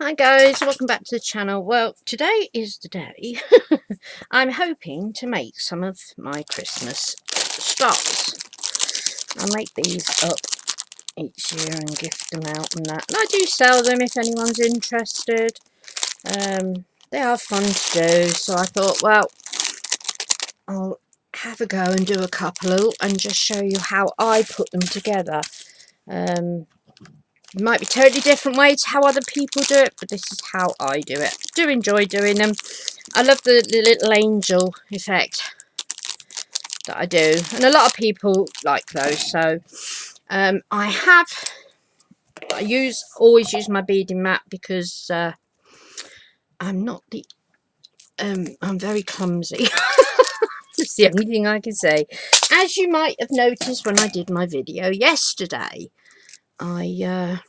Hi guys, welcome back to the channel. Well, today is the day. I'm hoping to make some of my Christmas stars. I make these up each year and gift them out and that. And I do sell them if anyone's interested. They are fun to do, so I thought, well, I'll have a go and do a couple and just show you how I put them together. It might be totally different way to how other people do it, but this is how I do it. I do enjoy doing them. I love the little angel effect that I do, and a lot of people like those. So I always use my beading mat because I'm not the I'm very clumsy. That's the only thing I can say. As you might have noticed when I did my video yesterday, I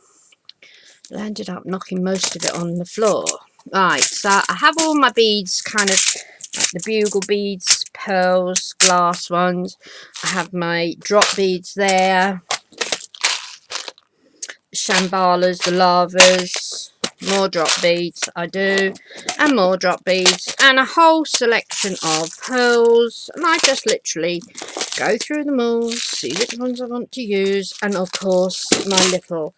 ended up knocking most of it on the floor. Right, so I have all my beads, kind of like the bugle beads, pearls, glass ones. I have my drop beads there, Shambalas, the lavas, more drop beads I do, and more drop beads, and a whole selection of pearls. And I just literally go through them all, see which ones I want to use, and of course my little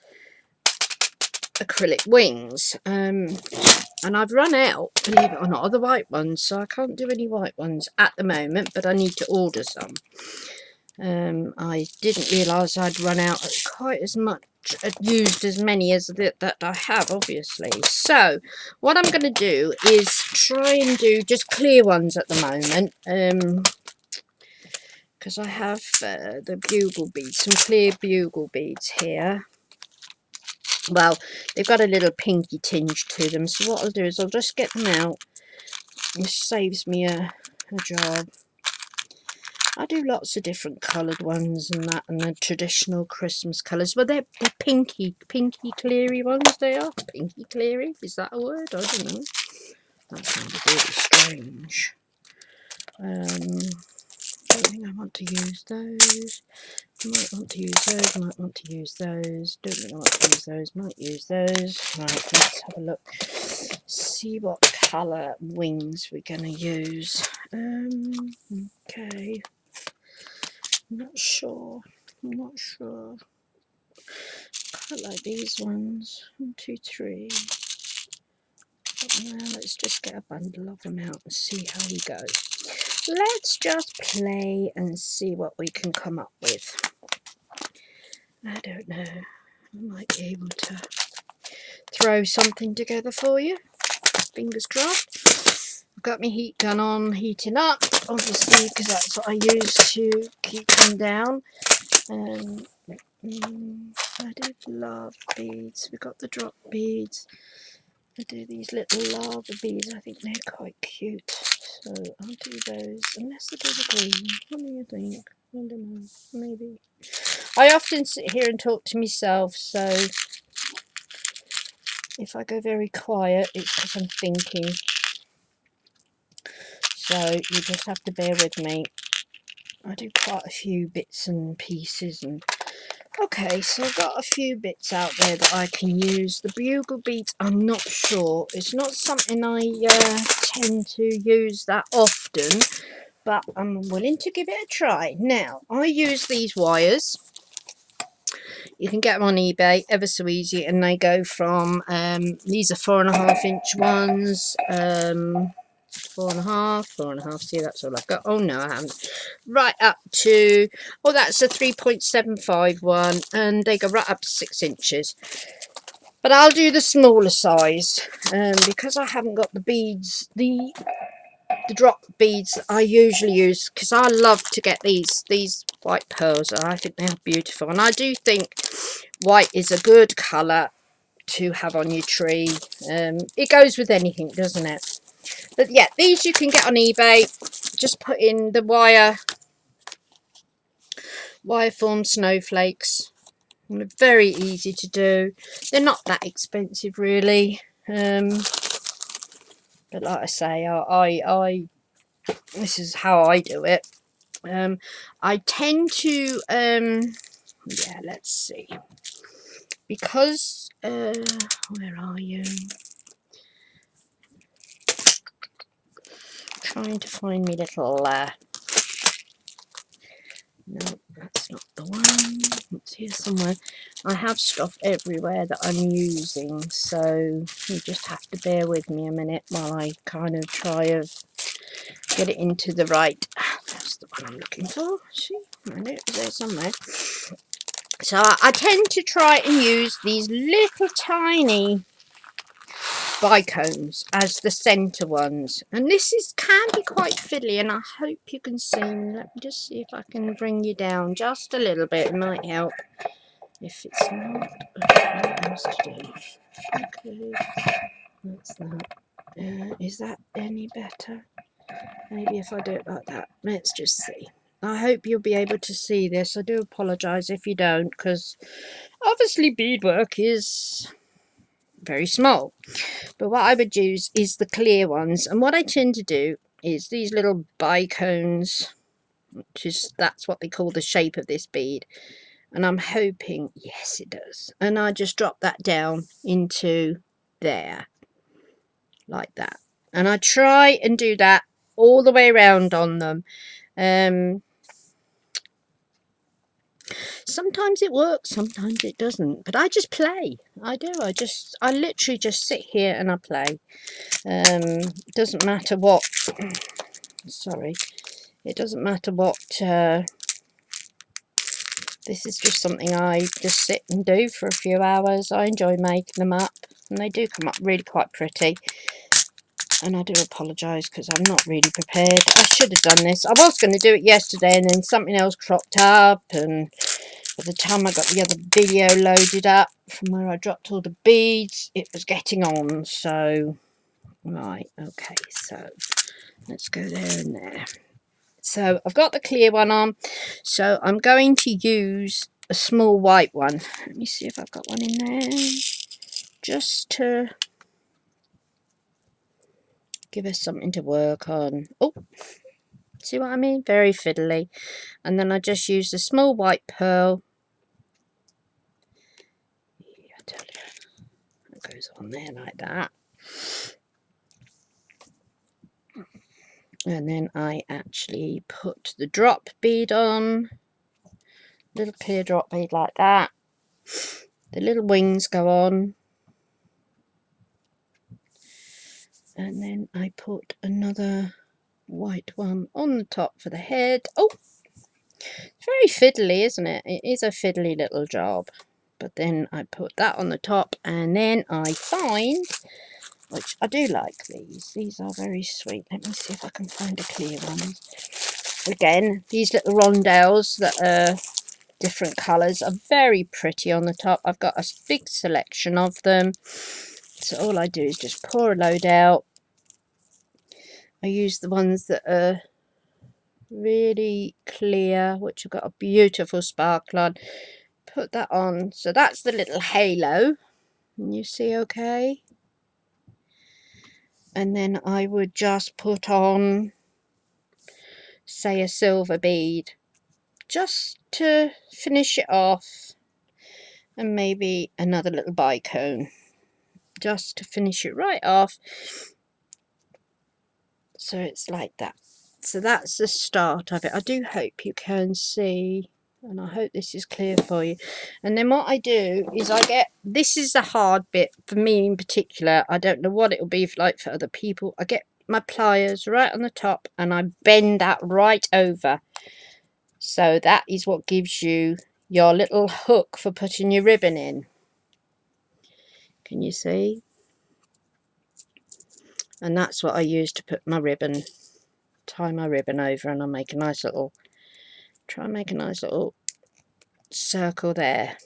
acrylic wings. And I've run out, believe it or not, of the white ones, so I can't do any white ones at the moment, but I need to order some. I didn't realise I'd run out quite as much, used as many as that I have, obviously. So what I'm going to do is try and do just clear ones at the moment, because I have the bugle beads, some clear bugle beads here. Well, they've got a little pinky tinge to them, so what I'll do is I'll just get them out. This saves me a job. I do lots of different coloured ones and that, and the traditional Christmas colours. Well, they're pinky cleary ones. They are pinky cleary. Is that a word? I don't know. That sounded really strange. Don't think I want to use those. Might want to use those. Might want to use those. Don't think I want to use those. Might use those. Right, let's have a look. See what colour wings we're going to use. Okay. Not sure. Not sure. Quite like these ones. 1, 2, 3. Now let's just get a bundle of them out and see how we go. Let's just play and see what we can come up with. I don't know. I might be able to throw something together for you. Fingers crossed. I've got my heat gun on, heating up, obviously, because that's what I use to keep them down. I do love beads. We've got the drop beads. I do these little lava beads. I think they're quite cute. So I'll do those. Unless I do the green. What do you think? I don't know. Maybe. I often sit here and talk to myself, so if I go very quiet, it's because I'm thinking. So you just have to bear with me. I do quite a few bits and pieces. And okay, so I've got a few bits out there that I can use. The bugle beads, I'm not sure. It's not something I tend to use that often, but I'm willing to give it a try. Now, I use these wires. You can get them on eBay, ever so easy, and they go from, these are 4.5-inch ones, 4.5, see, that's all I've got. Oh no, I haven't. Right up to, oh, that's a 3.75 one, and they go right up to 6 inches. But I'll do the smaller size, because I haven't got the beads, the drop beads that I usually use, because I love to get these white pearls. I think they're beautiful, and I do think white is a good colour to have on your tree. It goes with anything, doesn't it? But yeah, these you can get on eBay. Just put in the wire form snowflakes. They're very easy to do. They're not that expensive really. But like I say, I this is how I do it. I tend to yeah, let's see. because where are you? Trying to find me little no, that's not the one. It's here somewhere. I have stuff everywhere that I'm using, so you just have to bear with me a minute while I kind of try of get it into the right. That's the one I'm looking for. See, it's there somewhere. So I tend to try and use these little tiny bicones as the center ones, and this is can be quite fiddly, and I hope you can see me. Let me just see if I can bring you down just a little bit. It might help. If it's not, what else to do? Okay, that's that. Is that any better? Maybe if I do it like that. Let's just see. I hope you'll be able to see this. I do apologise if you don't, because obviously beadwork is very small. But what I would use is the clear ones. And what I tend to do is these little bicones, which is, that's what they call the shape of this bead. And I'm hoping, yes, it does. And I just drop that down into there, like that. And I try and do that all the way around on them. Sometimes it works, sometimes it doesn't. But I just play. I do. I literally just sit here and I play. Doesn't matter what. Sorry. It doesn't matter what. This is just something I just sit and do for a few hours. I enjoy making them up, and they do come up really quite pretty. And I do apologise because I'm not really prepared. I should have done this. I was going to do it yesterday, and then something else cropped up, and by the time I got the other video loaded up from where I dropped all the beads, it was getting on. So, right, okay, so let's go there and there. So I've got the clear one on, so I'm going to use a small white one. Let me see if I've got one in there, just to give us something to work on. Oh, see what I mean? Very fiddly. And then I just use the small white pearl. Yeah, I tell you, it goes on there like that. And then I actually put the drop bead on, little clear drop bead like that. The little wings go on, and then I put another white one on the top for the head. Oh, it's very fiddly, isn't it? It is a fiddly little job. But then I put that on the top, and then I find, which I do like these are very sweet. Let me see if I can find a clear one. Again, these little rondelles that are different colours are very pretty on the top. I've got a big selection of them, so all I do is just pour a load out. I use the ones that are really clear, which have got a beautiful sparkle on. Put that on, so that's the little halo. Can you see okay? And then I would just put on, say, a silver bead just to finish it off, and maybe another little bicone just to finish it right off. So it's like that. So that's the start of it. I do hope you can see, and I hope this is clear for you. And then what I do is I get, this is the hard bit for me in particular. I don't know what it will be like for other people. I get my pliers right on the top and I bend that right over. So that is what gives you your little hook for putting your ribbon in. Can you see? And that's what I use to put my ribbon, tie my ribbon over, and I'll make a nice little, try and make a nice little circle there.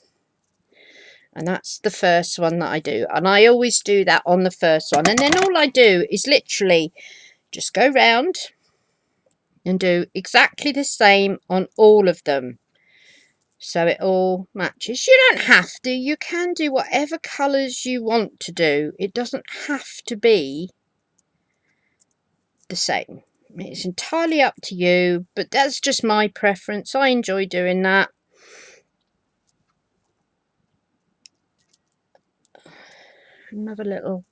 And that's the first one that I do, and I always do that on the first one. And then all I do is literally just go round and do exactly the same on all of them, so it all matches. You don't have to, you can do whatever colours you want to do. It doesn't have to be the same. It's entirely up to you, but that's just my preference. I enjoy doing that. another little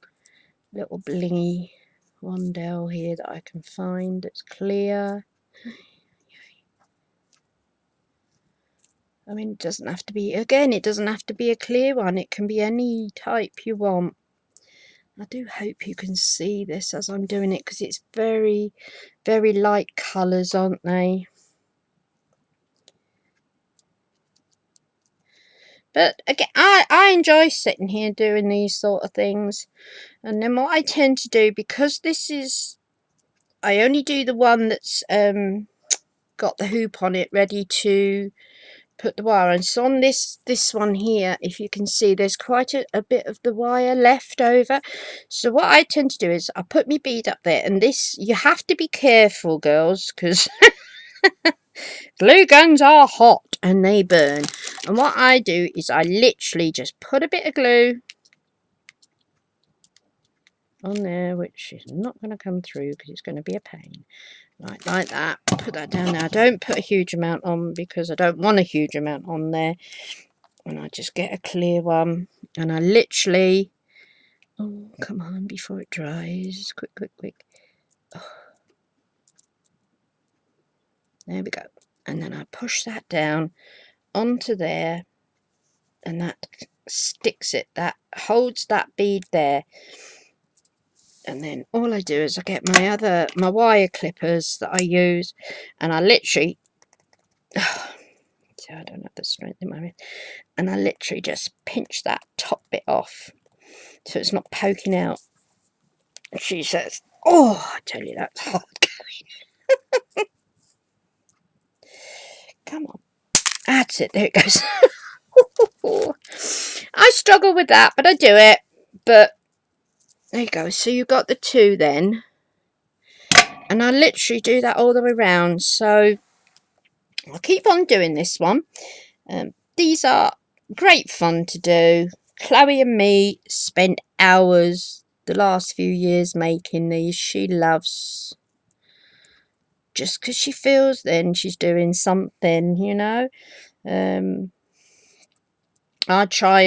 blingy one down here that I can find that's clear. I mean, it doesn't have to be, again, it doesn't have to be a clear one. It can be any type you want. I do hope you can see this as I'm doing it, because it's very, very light colours, aren't they? But again, I enjoy sitting here doing these sort of things. And then what I tend to do, because this is, I only do the one that's got the hoop on it ready to put the wire on. So on this one here, if you can see, there's quite a bit of the wire left over. So what I tend to do is I put my bead up there, and this, you have to be careful, girls, because glue guns are hot and they burn. And what I do is I literally just put a bit of glue on there, which is not going to come through because it's going to be a pain. Right, like that. Put that down there. I don't put a huge amount on because I don't want a huge amount on there. And I just get a clear one. And I literally... Oh, come on, before it dries. Quick, quick, quick. Oh. There we go. And then I push that down onto there. And that sticks it. That holds that bead there. And then all I do is I get my wire clippers that I use, and I literally, so I don't have the strength in my wrist, and I literally just pinch that top bit off so it's not poking out. And she says, "Oh, I tell you, that's hard going." Come on, that's it. There it goes. I struggle with that, but I do it. But there you go. So you got the two then. And I literally do that all the way around. So I'll keep on doing this one. These are great fun to do. Chloe and me spent hours the last few years making these. She loves, just because she feels then she's doing something, you know. I try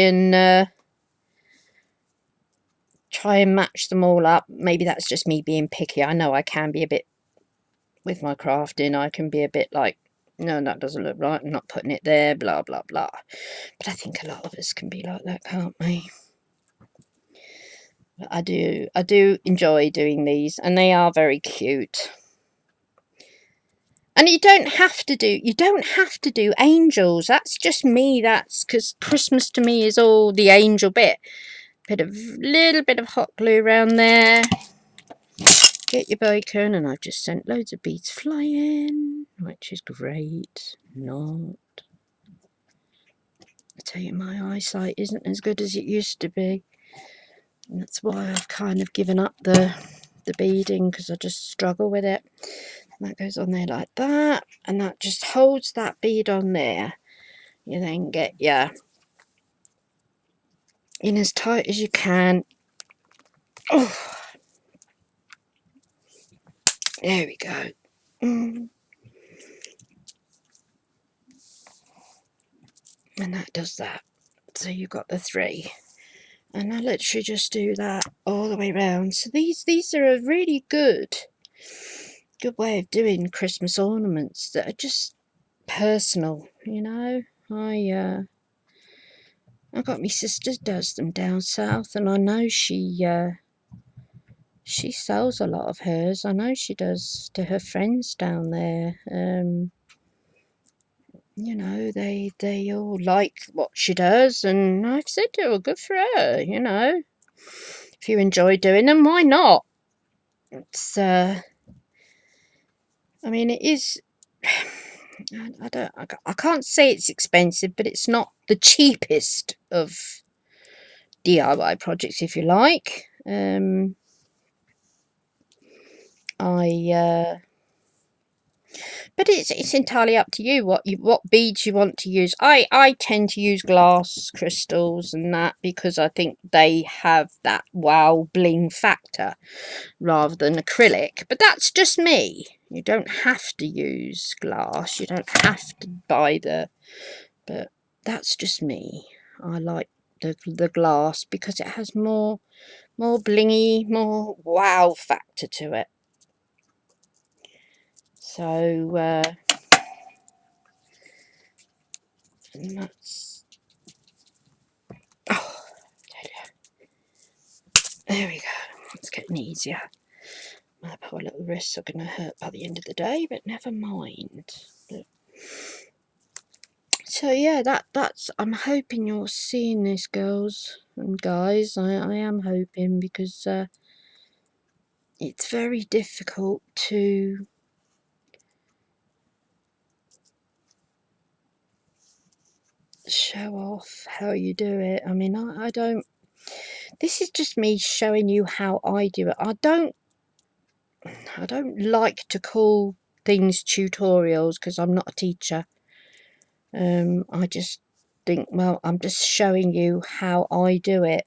and match them all up. Maybe that's just me being picky. I know I can be a bit, with my crafting, I can be a bit like, no, that doesn't look right, I'm not putting it there, blah blah blah. But I think a lot of us can be like that, can't we? But I do enjoy doing these, and they are very cute. And you don't have to do angels. That's just me. That's because Christmas to me is all the angel bit. Little bit of hot glue around there. Get your bacon, and I've just sent loads of beads flying, which is great. Not. I tell you, my eyesight isn't as good as it used to be. And that's why I've kind of given up the beading, because I just struggle with it. And that goes on there like that, and that just holds that bead on there. You then get your in as tight as you can. Oh, there we go. And that does that. So you've got the three. And I literally just do that all the way around. So these are a really good way of doing Christmas ornaments that are just personal, you know. I got my sister does them down south, and I know she sells a lot of hers. I know she does to her friends down there. You know, they all like what she does, and I've said to her, well, good for her, you know. If you enjoy doing them, why not? It's I mean, it is. I can't say it's expensive, but it's not the cheapest of DIY projects, if you like. But it's entirely up to you what beads you want to use. I tend to use glass crystals and that, because I think they have that wow bling factor rather than acrylic. But that's just me. You don't have to use glass. You don't have to buy but that's just me. I like the glass, because it has more blingy, more wow factor to it. So that's, oh, there we go. It's getting easier. My poor little wrists are going to hurt by the end of the day, but never mind. So yeah, that's. I'm hoping you're seeing this, girls and guys. I am hoping, because it's very difficult to show off how you do it. I mean, I don't. This is just me showing you how I do it. I don't like to call things tutorials, because I'm not a teacher. I just think, well, I'm just showing you how I do it.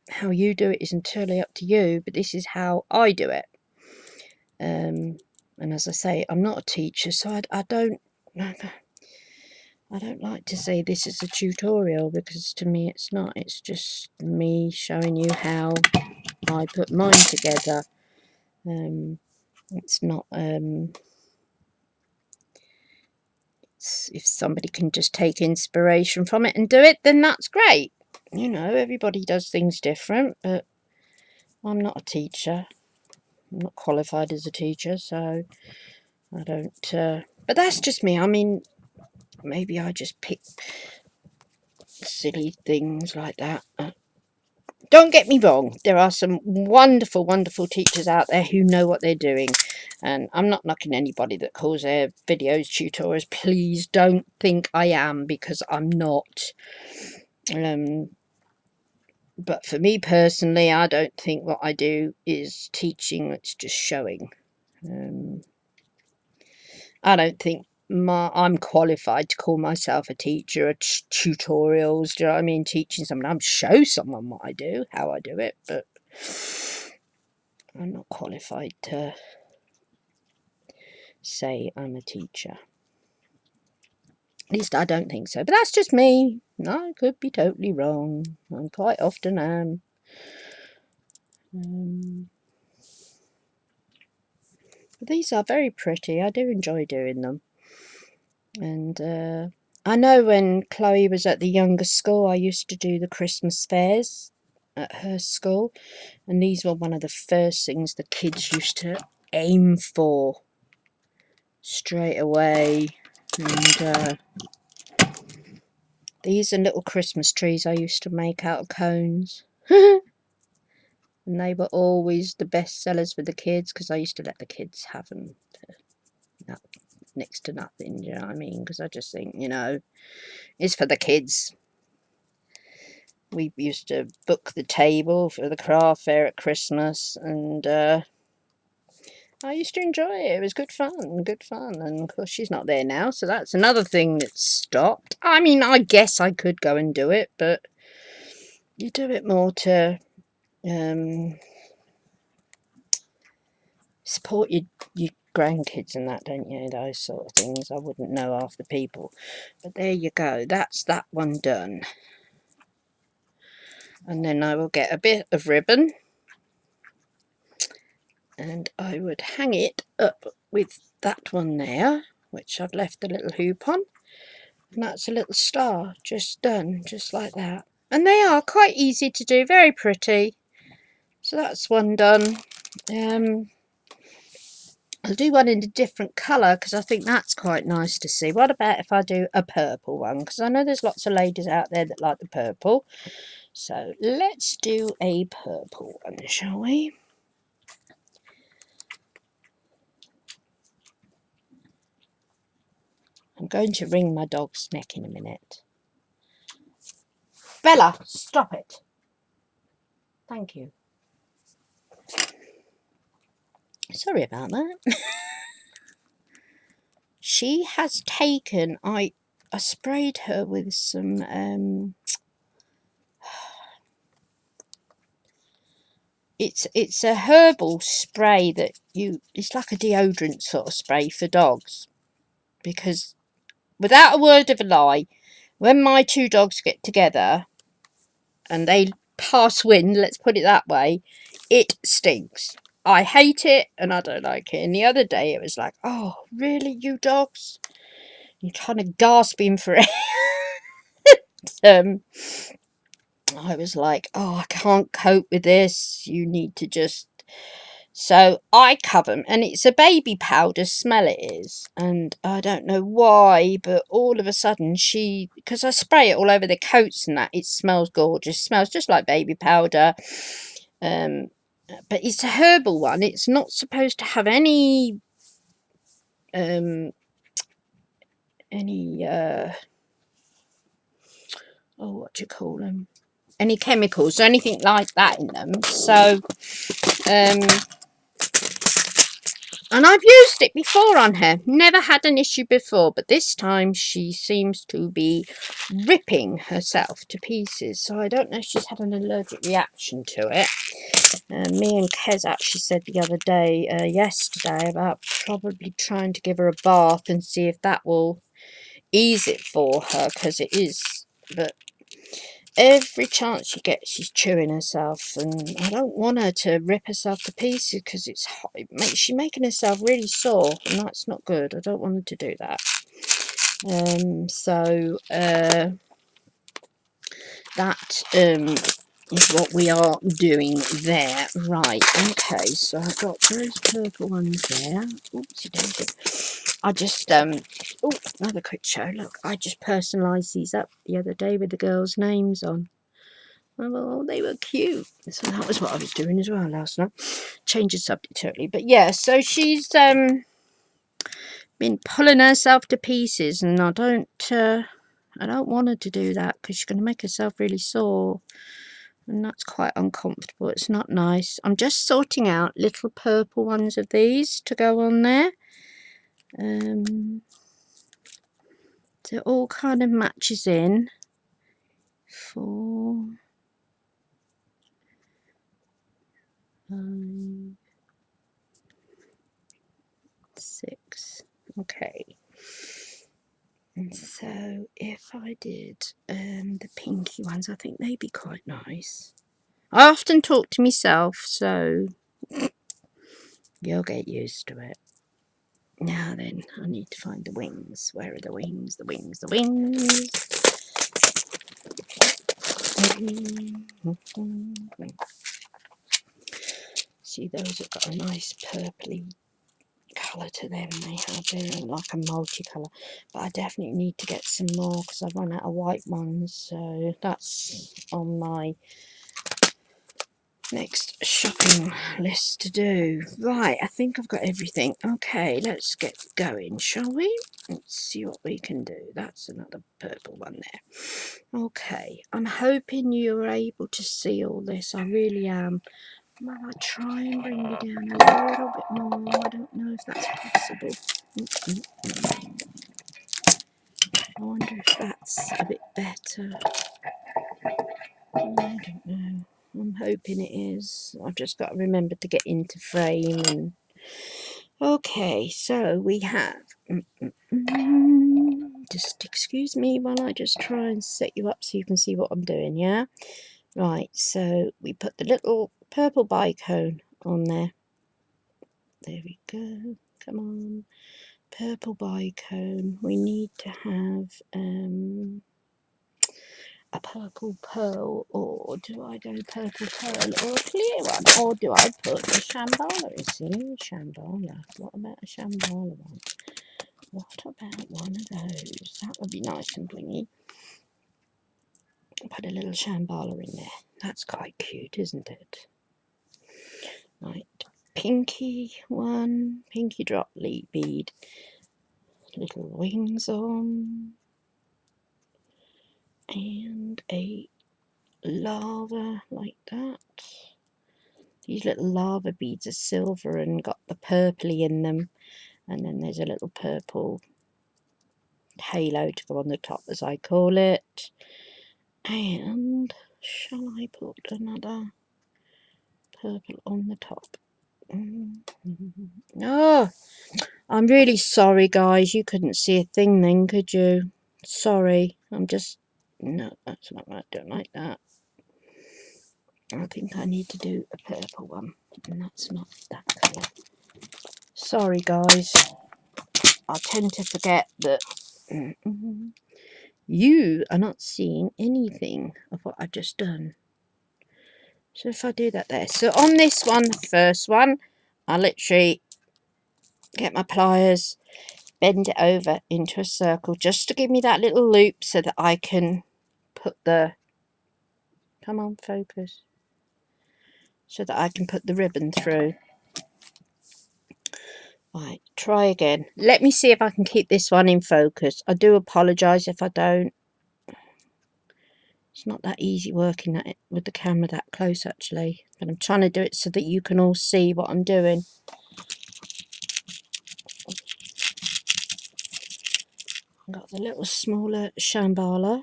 How you do it is entirely up to you, but this is how I do it. And as I say, I'm not a teacher, so I don't like to say this is a tutorial, because to me it's not. It's just me showing you how I put mine together. It's not if somebody can just take inspiration from it and do it, then that's great. You know, everybody does things different, but I'm not a teacher. I'm not qualified as a teacher, so I don't. But that's just me. I mean, maybe I just pick silly things like that. Don't get me wrong, there are some wonderful, wonderful teachers out there who know what they're doing. And I'm not knocking anybody that calls their videos tutorials. Please don't think I am, because I'm not. But for me personally, I don't think what I do is teaching, it's just showing. I don't think I'm qualified to call myself a teacher or tutorials. Do you know what I mean? Teaching someone, I'm show someone what I do, how I do it, but I'm not qualified to say I'm a teacher. At least I don't think so. But that's just me. I could be totally wrong. I quite often am. But these are very pretty. I do enjoy doing them. And I know when Chloe was at the younger school, I used to do the Christmas fairs at her school, and these were one of the first things the kids used to aim for straight away. And these are little Christmas trees I used to make out of cones. And they were always the best sellers for the kids, because I used to let the kids have them for next to nothing, do you know what I mean? Because I just think, you know, it's for the kids. We used to book the table for the craft fair at Christmas, and I used to enjoy it. It was good fun. And of course she's not there now, so that's another thing that's stopped. I mean, I guess I could go and do it, but you do it more to support your grandkids and that, don't you? Those sort of things. I wouldn't know half the people. But there you go. That's that one done. And then I will get a bit of ribbon, and I would hang it up with that one there, which I've left a little hoop on. And that's a little star just done, just like that. And they are quite easy to do, very pretty. So that's one done. I'll do one in a different colour, because I think that's quite nice to see. What about if I do a purple one? Because I know there's lots of ladies out there that like the purple. So let's do a purple one, shall we? I'm going to wring my dog's neck in a minute. Bella, stop it. Thank you. Sorry about that. She has taken, I sprayed her with some it's a herbal spray that it's like a deodorant sort of spray for dogs, because without a word of a lie, when my two dogs get together, and they pass wind, let's put it that way, it stinks. I hate it and I don't like it. And the other day it was like, oh, really, you dogs? You're kind of gasping for it. I was like, oh, I can't cope with this. You need to just. So I cover them, and it's a baby powder smell it is, and I don't know why, but all of a sudden because I spray it all over the coats and that, it smells gorgeous, smells just like baby powder, but it's a herbal one. It's not supposed to have any um any oh, what do you call them, any chemicals or anything like that in them. So and I've used it before on her. Never had an issue before, but this time she seems to be ripping herself to pieces. So I don't know if she's had an allergic reaction to it. Me and Kez actually said the other day, yesterday, about probably trying to give her a bath and see if that will ease it for her, because it is. But every chance she gets, she's chewing herself, and I don't want her to rip herself to pieces because it's hot. She's making herself really sore, and that's not good. I don't want her to do that. That is what we are doing there. Right, okay, so I've got those purple ones there. Oopsie daisy. I just oh, another quick show. Look, I just personalised these up the other day with the girls' names on. Oh, they were cute. So that was what I was doing as well last night. Change the subject totally. But yeah, so she's been pulling herself to pieces, and I don't want her to do that because she's going to make herself really sore, and that's quite uncomfortable. It's not nice. I'm just sorting out little purple ones of these to go on there. So it all kind of matches in. 4, 5, 6. Okay. And so if I did the pinky ones, I think they'd be quite nice. I often talk to myself, so you'll get used to it. Now then, I need to find the wings. Where are the wings? The wings, the wings. See, those have got a nice purpley colour to them. They have, they're like a multicolour, but I definitely need to get some more because I've run out of white ones. So that's on my next shopping list to do. Right, I think I've got everything. Okay, let's get going, shall we? Let's see what we can do. That's another purple one there. Okay, I'm hoping you're able to see all this. I really am. Well, I try and bring you down a little bit more. I don't know if that's possible. I wonder if that's a bit better. I don't know. I'm hoping it is. I've just got to remember to get into frame. And okay, so we have just excuse me while I just try and set you up so you can see what I'm doing. Yeah, right, so we put the little purple bicone on there. There we go. Come on, purple bicone. We need to have a purple pearl, or do I go purple pearl or a clear one, or do I put a shambhala? You see, shambhala. What about a shambhala one? What about one of those? That would be nice and blingy. Put a little shambhala in there. That's quite cute, isn't it? Right, pinky one, pinky drop leaf bead, little wings on, and a lava like that. These little lava beads are silver and got the purpley in them, and then there's a little purple halo to go on the top, as I call it. And shall I put another purple on the top? Oh, I'm really sorry, guys. You couldn't see a thing then, could you? Sorry. I'm just... No, that's not right. I don't like that. I think I need to do a purple one, and that's not that colour. Sorry guys, I tend to forget that you are not seeing anything of what I've just done. So if I do that there, so on this one, the first one, I literally get my pliers, bend it over into a circle just to give me that little loop so that I can put the, come on, focus, so that I can put the ribbon through. Right, try again. Let me see if I can keep this one in focus. I do apologise if I don't. It's not that easy working at it with the camera that close actually, but I'm trying to do it so that you can all see what I'm doing. I've got the little smaller shambhala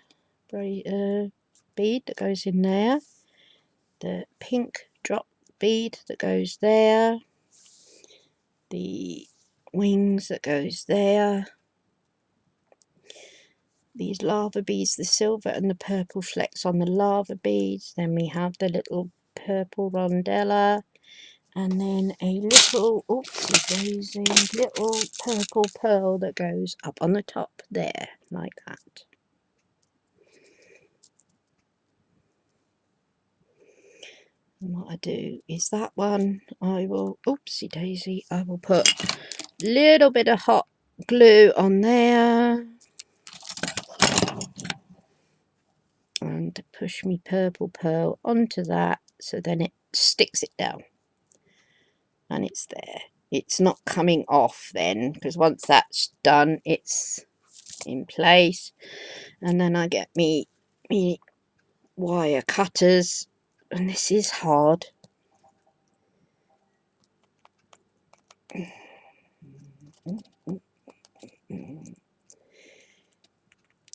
bead that goes in there, the pink drop bead that goes there, the wings that goes there, these lava beads, the silver and the purple flecks on the lava beads, then we have the little purple rondella, and then a little, oopsie daisy, little purple pearl that goes up on the top there, like that. And what I do is that one, I will, oopsie daisy, I will put a little bit of hot glue on there. And push me purple pearl onto that, so then it sticks it down. And it's there. It's not coming off then, because once that's done, it's in place. And then I get me wire cutters, and this is hard.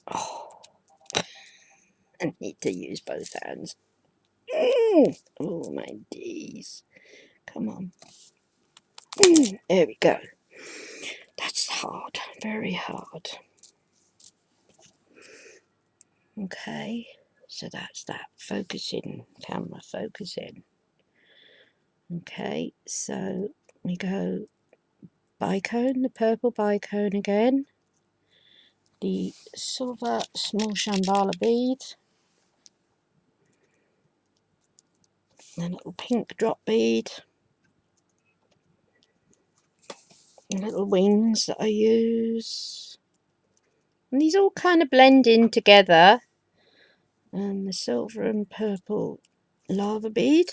Oh, I need to use both hands. Oh my days. Come on. There we go. That's hard. Very hard. Okay. So that's that. Focusing. Camera focusing. Okay. So we go bicone. The purple bicone again. The silver small shambhala bead. A little pink drop bead. Little wings that I use, and these all kind of blend in together. And the silver and purple lava bead,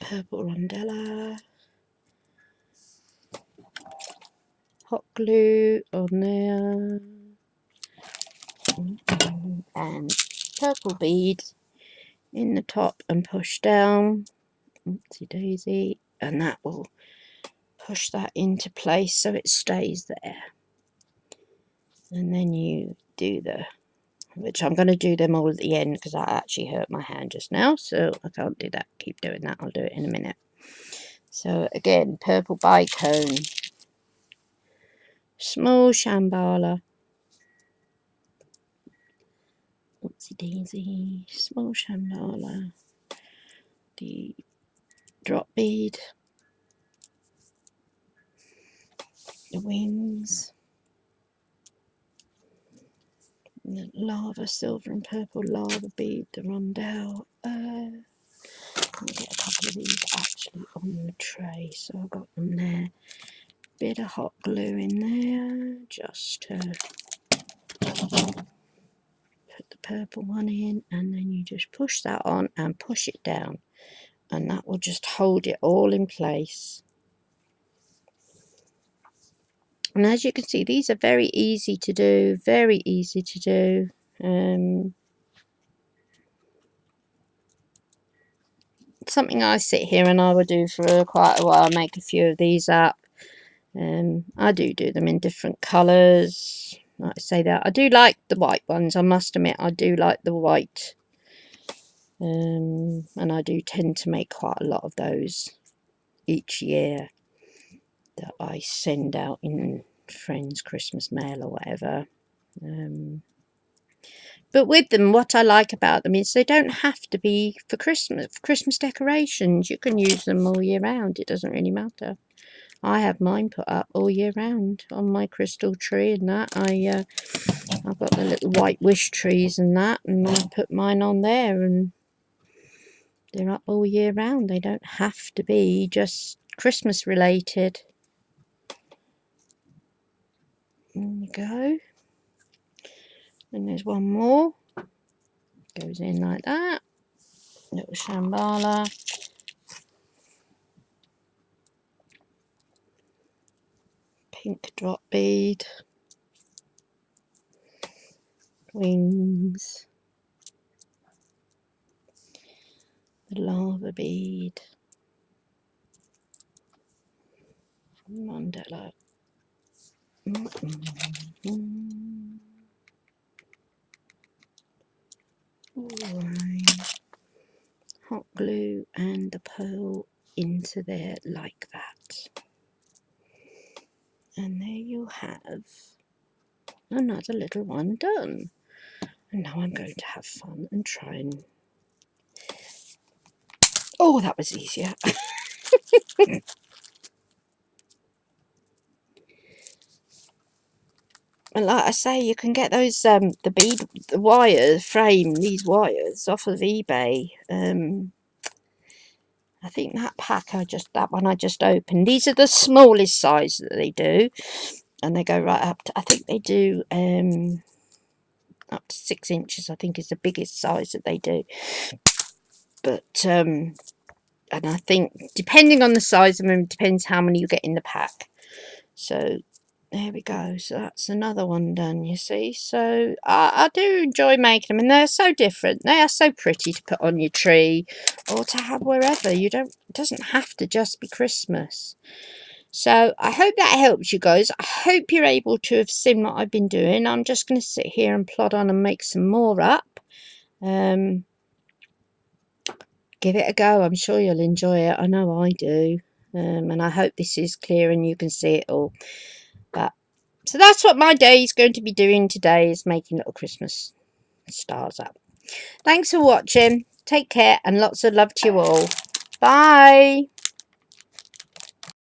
purple rondella, hot glue on there, and purple bead in the top and push down, oopsie daisy, and that will push that into place so it stays there. And then you do the, which I'm going to do them all at the end because I actually hurt my hand just now, so I can't do that, keep doing that, I'll do it in a minute. So again, purple bicone, small shambhala, oopsie daisy, small shambhala, the drop bead, the wings, the lava, silver and purple lava bead, the rondelle. I'll get a couple of these actually on the tray, so I've got them there. Bit of hot glue in there, just to put the purple one in, and then you just push that on and push it down, and that will just hold it all in place. And as you can see, these are very easy to do, very easy to do. Something I sit here and I will do for quite a while, make a few of these up. I do them in different colours. Like I say that I do like the white ones, I must admit I do like the white, and I do tend to make quite a lot of those each year that I send out in friends' Christmas mail or whatever. But with them, what I like about them is they don't have to be for Christmas decorations. You can use them all year round. It doesn't really matter. I have mine put up all year round on my crystal tree and that. I've got the little white wish trees and that, and I put mine on there, and they're up all year round. They don't have to be just Christmas related. There you go. And there's one more. Goes in like that. Little shambhala. Pink drop bead. Wings. The lava bead. Mandala. Alright. Hot glue and the pearl into there like that. And there you have another little one done. And now I'm going to have fun and try and... Oh, that was easier. And like I say, you can get those the wire frame, these wires off of eBay. I think that one I just opened. These are the smallest size that they do, and they go right up to, I think they do up to 6 inches. I think is the biggest size that they do. But and I think depending on the size of them, depends how many you get in the pack. So there we go. So that's another one done, you see. So I do enjoy making them, and they're so different. They are so pretty to put on your tree or to have wherever. It doesn't have to just be Christmas. So I hope that helps you guys. I hope you're able to have seen what I've been doing. I'm just going to sit here and plod on and make some more up. Give it a go. I'm sure you'll enjoy it. I know I do. And I hope this is clear and you can see it all. But so that's what my day is going to be doing today, is making little Christmas stars up. Thanks for watching. Take care and lots of love to you all. Bye.